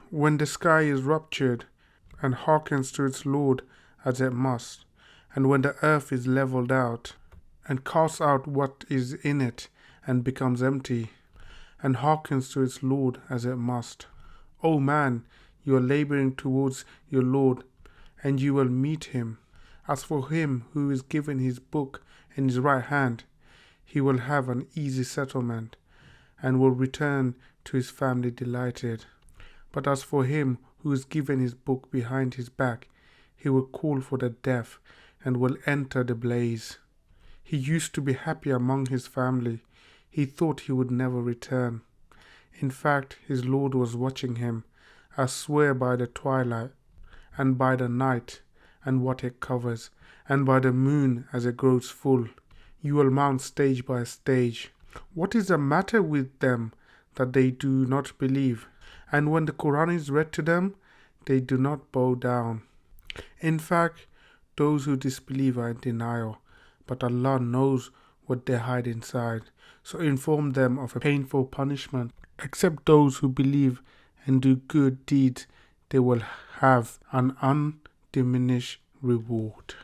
When the sky is ruptured and hearkens to its Lord as it must, and when the earth is levelled out and casts out what is in it and becomes empty, and hearkens to its Lord as it must. O man, you are labouring towards your Lord, and you will meet him. As for him who is given his book in his right hand, he will have an easy settlement, and will return to his family delighted. But as for him who is given his book behind his back, he will call for the death, and will enter the blaze. He used to be happy among his family. He thought he would never return. In fact, his Lord was watching him. I swear by the twilight, and by the night, and what it covers, and by the moon as it grows full. You will mount stage by stage. What is the matter with them that they do not believe? And when the Quran is read to them, they do not bow down. In fact, those who disbelieve are in denial, but Allah knows what they hide inside. So inform them of a painful punishment. Except those who believe and do good deeds, they will have an undiminished reward.